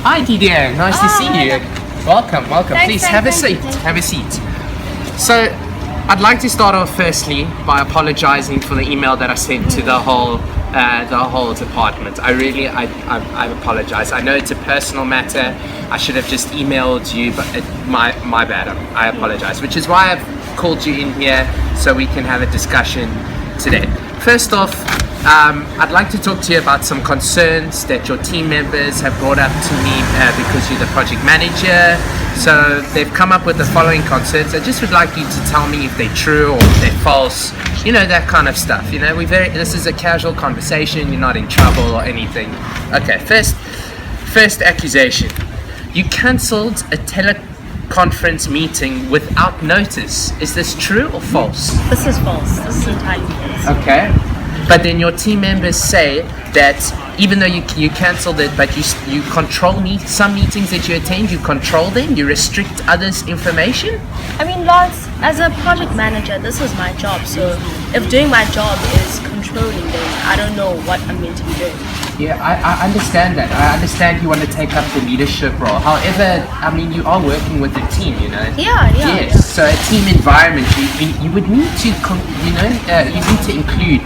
Hi Didier, nice to see you. Welcome. Please have a seat. Have a seat. So, I'd like to start off firstly by apologizing for the email that I sent to the whole department. I apologize. I know it's a personal matter. I should have just emailed you, but my bad. I apologize. Which is why I've called you in here so we can have a discussion today. First off, I'd like to talk to you about some concerns that your team members have brought up to me because you're the project manager. So they've come up with the following concerns. I just would like you to tell me if they're true or if they're false. You know, that kind of stuff. You know, this is a casual conversation. You're not in trouble or anything. Okay, first accusation. You cancelled a teleconference meeting without notice. Is this true or false? This is false. This is entirely false. Okay. But then your team members say that even though you cancelled it, but you control some meetings that you attend, you control them, you restrict others' information? I mean, Lance, as a project manager, this is my job. So if doing my job is controlling, then I don't know what I'm meant to be doing. Yeah, I understand that. I understand you want to take up the leadership role. However, I mean, you are working with a team, you know? Yeah. Yes, so a team environment, you would need to, you need to include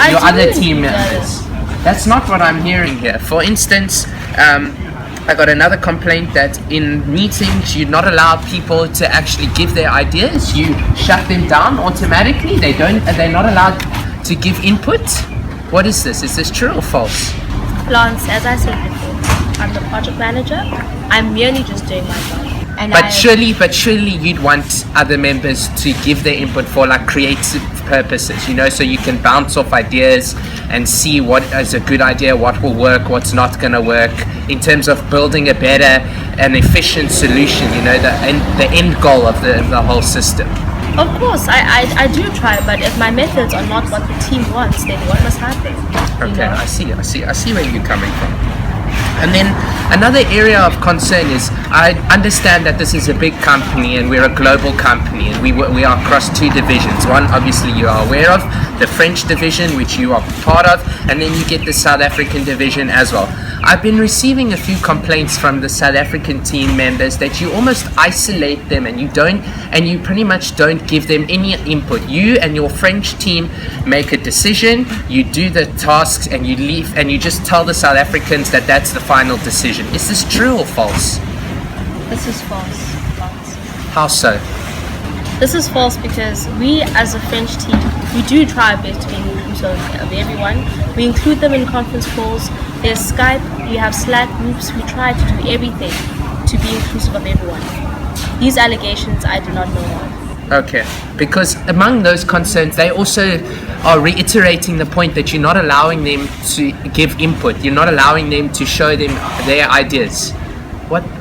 your other team members. That's not what I'm hearing here. For instance, I got another complaint that in meetings you're not allowed people to actually give their ideas. You shut them down automatically. They're not allowed to give input. What is this? Is this true or false? Lance, as I said before, I'm the project manager. I'm merely just doing my job. But surely you'd want other members to give their input for like creative purposes, you know, so you can bounce off ideas and see what is a good idea, what will work, what's not going to work, in terms of building a better and efficient solution, you know, the end goal of the whole system. Of course, I do try, but if my methods are not what the team wants, then what must happen? Okay, I see where you're coming from. And then another area of concern is, I understand that this is a big company and we're a global company and we are across two divisions. One, obviously, you are aware of, the French division, which you are part of, and then you get the South African division as well. I've been receiving a few complaints from the South African team members that you almost isolate them and you pretty much don't give them any input. You and your French team make a decision, you do the tasks and you leave, and you just tell the South Africans that that's the final decision. Is this true or false? This is false. How so? This is false because we as a French team, we do try our best to be inclusive of everyone. We include them in conference calls. There's Skype, we have Slack groups. We try to do everything to be inclusive of everyone. These allegations I do not know of. Okay, because among those concerns, they also are reiterating the point that you're not allowing them to give input. You're not allowing them to show them their ideas.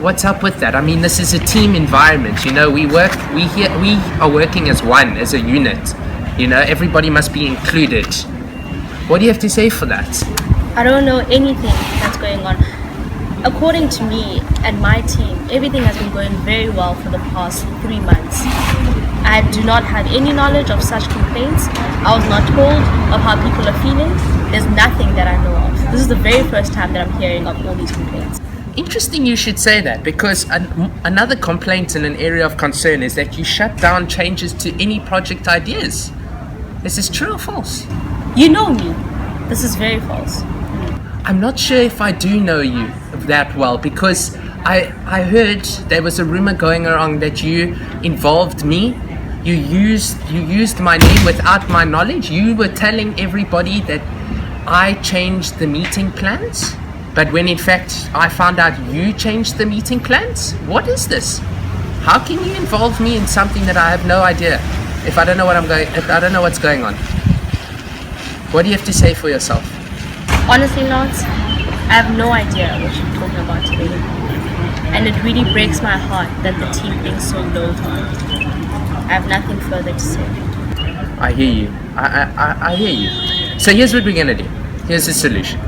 What's up with that? I mean, this is a team environment. You know, we are working as one, as a unit. You know, everybody must be included. What do you have to say for that? I don't know anything that's going on. According to me and my team, everything has been going very well for the past 3 months. I do not have any knowledge of such complaints. I was not told of how people are feeling. There's nothing that I know of. This is the very first time that I'm hearing of all these complaints. Interesting you should say that, because another complaint in an area of concern is that you shut down changes to any project ideas. Is this true or false? You know me. This is very false. I'm not sure if I do know you that well, because I heard there was a rumor going around that you involved me. You used my name without my knowledge. You were telling everybody that I changed the meeting plans, but when in fact I found out you changed the meeting plans. What is this? How can you involve me in something that I have no idea if I don't know what's going on? What do you have to say for yourself? Honestly, Lance, I have no idea what you're talking about today. And it really breaks my heart that the team thinks so low of me. I have nothing further to say. I hear you. I hear you. So here's what we're gonna do. Here's the solution.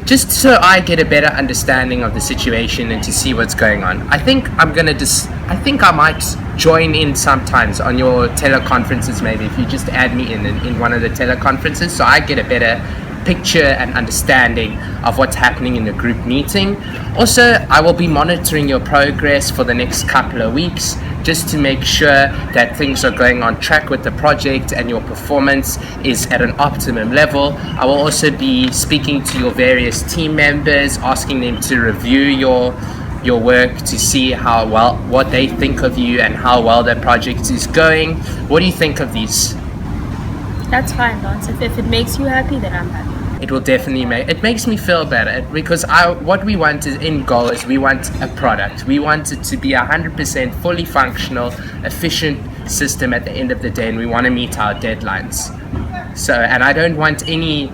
Just so I get a better understanding of the situation and to see what's going on, I think I might join in sometimes on your teleconferences, maybe if you just add me in one of the teleconferences, so I get a better picture and understanding of what's happening in the group meeting. Also, I will be monitoring your progress for the next couple of weeks, just to make sure that things are going on track with the project and your performance is at an optimum level. I will also be speaking to your various team members, asking them to review your work to see what they think of you and how well the project is going. What do you think of these? That's fine, Lance. If it makes you happy, then I'm happy. It will definitely makes me feel better, because what we want is, in goal, is we want a product. We want it to be 100% fully functional, efficient system at the end of the day, and we want to meet our deadlines. So, and I don't want any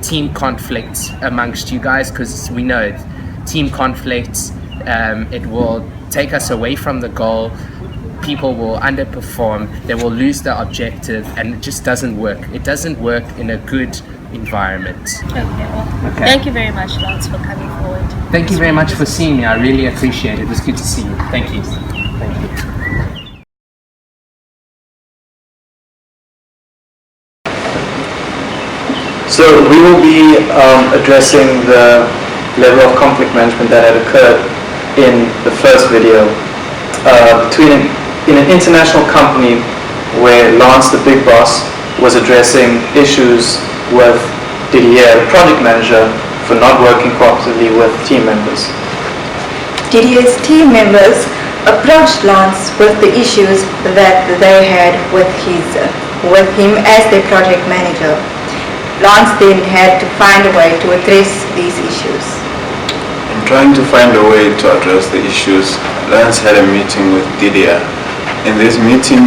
team conflicts amongst you guys, because we know team conflicts, it will take us away from the goal. People will underperform, they will lose their objective, and it just doesn't work. It doesn't work in a good environment. Okay. Thank you very much, Lance, for coming forward. Thank you very much for seeing me. I really appreciate it. It was good to see you. Thank you. Thank you. So we will be addressing the level of conflict management that had occurred in the first video in an international company where Lance, the big boss, was addressing issues with Didier, the project manager, for not working cooperatively with team members. Didier's team members approached Lance with the issues that they had with him as their project manager. Lance then had to find a way to address these issues. In trying to find a way to address the issues, Lance had a meeting with Didier. In this meeting,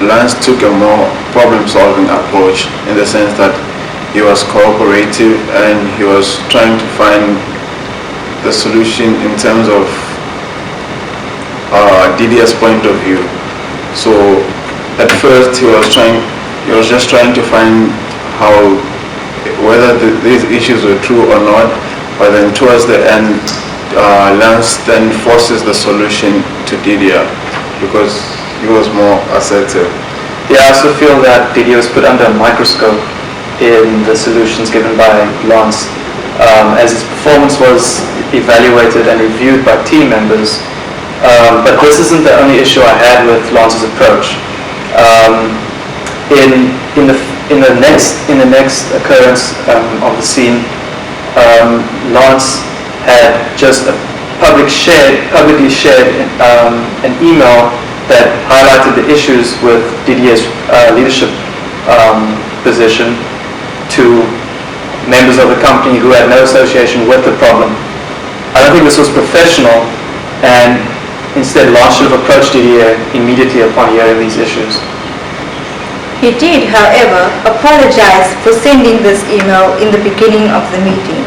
Lance took a more problem-solving approach, in the sense that he was cooperative and he was trying to find the solution in terms of Didier's point of view. So at first he was just trying to find whether these issues were true or not, but then towards the end, Lance then forces the solution to Didier, because he was more assertive. Yeah, I also feel that Didier was put under a microscope in the solutions given by Lance, as his performance was evaluated and reviewed by team members. But this isn't the only issue I had with Lance's approach. In the next occurrence of the scene, Lance had just publicly shared an email that highlighted the issues with Didier's leadership position to members of the company who had no association with the problem. I don't think this was professional, and instead Lance should have approached Didier immediately upon hearing these issues. He did, however, apologize for sending this email in the beginning of the meeting.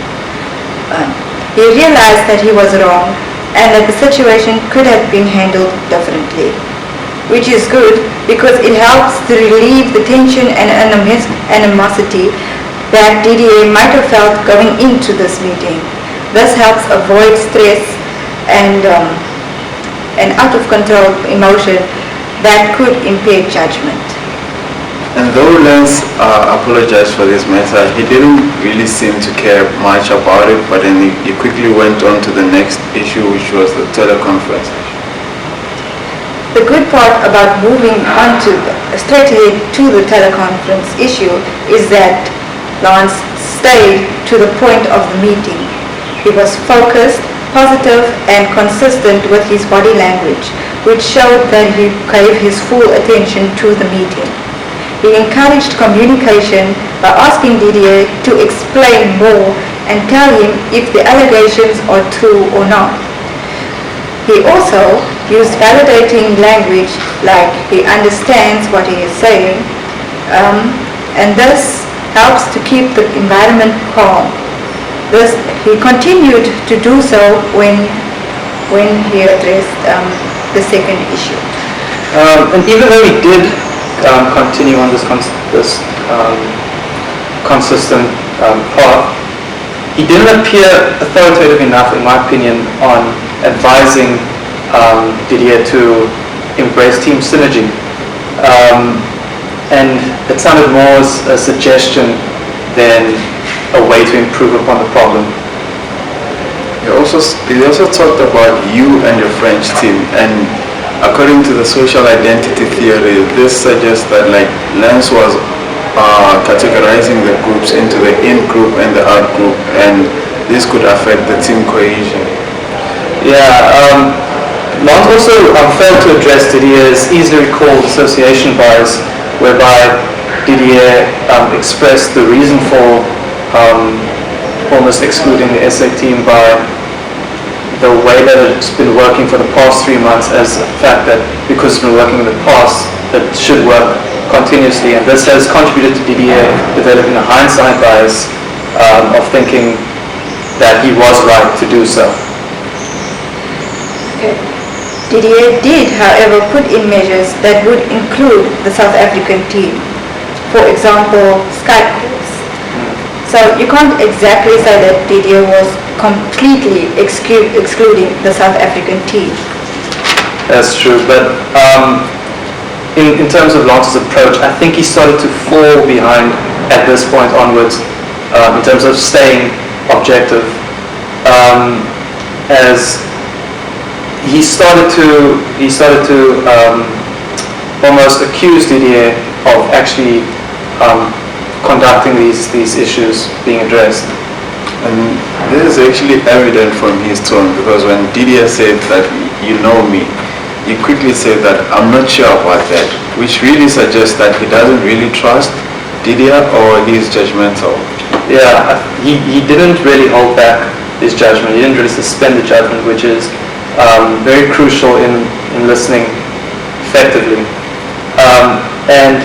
He realized that he was wrong and that the situation could have been handled differently, which is good because it helps to relieve the tension and animosity that Didier might have felt going into this meeting. This helps avoid stress and out of control emotion that could impair judgment. And though Lance apologized for this matter, he didn't really seem to care much about it, but then he quickly went on to the next issue, which was the teleconference. The good part about moving on straight ahead to the teleconference issue is that Lance stayed to the point of the meeting. He was focused, positive, and consistent with his body language, which showed that he gave his full attention to the meeting. He encouraged communication by asking Didier to explain more and tell him if the allegations are true or not. He also used validating language like he understands what he is saying, and this helps to keep the environment calm. He continued to do so when he addressed the second issue. And even though he did continue on this consistent path, he didn't appear authoritative enough, in my opinion, on advising Didier to embrace team synergy. And it sounded more as a suggestion than a way to improve upon the problem. He also talked about you and your French team, and according to the social identity theory, this suggests that like Lance was categorizing the groups into the in group and the out group, and this could affect the team cohesion. Yeah, Lance also failed to address Didier's easily recalled association bias, whereby Didier expressed the reason for almost excluding the SA team by the way that it's been working for the past 3 months as a fact that because it's been working in the past, it should work continuously, and this has contributed to Didier developing a hindsight bias of thinking that he was right to do so. Didier did, however, put in measures that would include the South African team. For example, Skype calls. So you can't exactly say that Didier was completely excluding the South African team. That's true, but in terms of Lance's approach, I think he started to fall behind at this point onwards in terms of staying objective, as he started to almost accuse Didier of actually conducting these issues being addressed. And this is actually evident from his tone, because when Didier said that you know me, he quickly said that I'm not sure about that, which really suggests that he doesn't really trust Didier or he's judgmental. Yeah, he didn't really hold back his judgment. He didn't really suspend the judgment, which is very crucial in listening effectively. And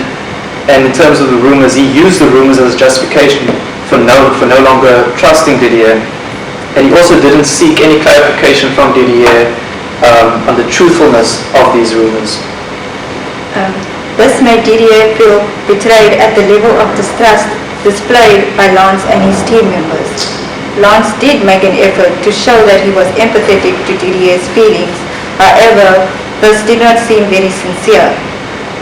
in terms of the rumors, he used the rumors as justification for no longer trusting Didier. And he also didn't seek any clarification from Didier on the truthfulness of these rumors. This made Didier feel betrayed at the level of distrust displayed by Lance and his team members. Lance did make an effort to show that he was empathetic to Didier's feelings. However, this did not seem very sincere.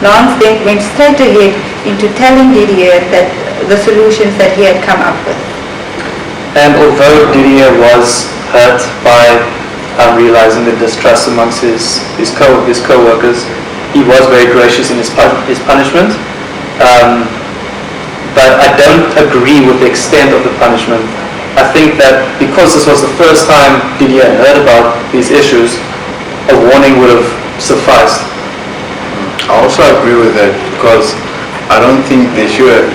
Lance then went straight ahead into telling Didier that the solutions that he had come up with. And although Didier was hurt by realizing the distrust amongst his co-workers, he was very gracious in his punishment. But I don't agree with the extent of the punishment. I think that because this was the first time Didier heard about these issues, a warning would have sufficed. I also agree with that, because I don't think he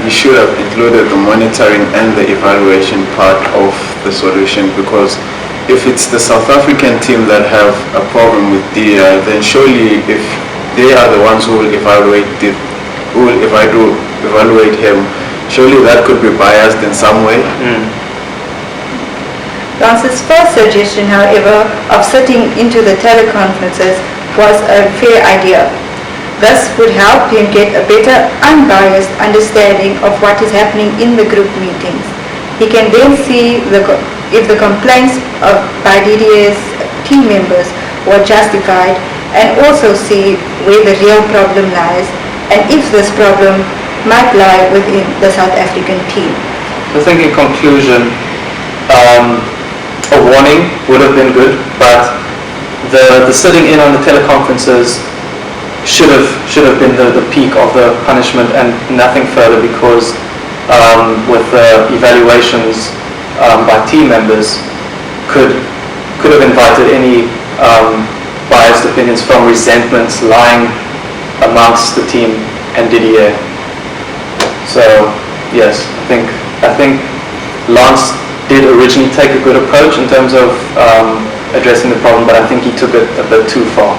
should have included the monitoring and the evaluation part of the solution, because if it's the South African team that have a problem with Didier, then surely if they are the ones who will evaluate him, surely that could be biased in some way. Lance's first suggestion, however, of sitting into the teleconferences was a fair idea. This would help him get a better, unbiased understanding of what is happening in the group meetings. He can then see if the complaints by Didier's team members were justified, and also see where the real problem lies, and if this problem might lie within the South African team. I think in conclusion, a warning would have been good, but the sitting in on the teleconferences should have been the peak of the punishment and nothing further, because with the evaluations by team members could have invited any biased opinions from resentments lying amongst the team and Didier. So yes, I think Lance did originally take a good approach in terms of addressing the problem, but I think he took it a bit too far.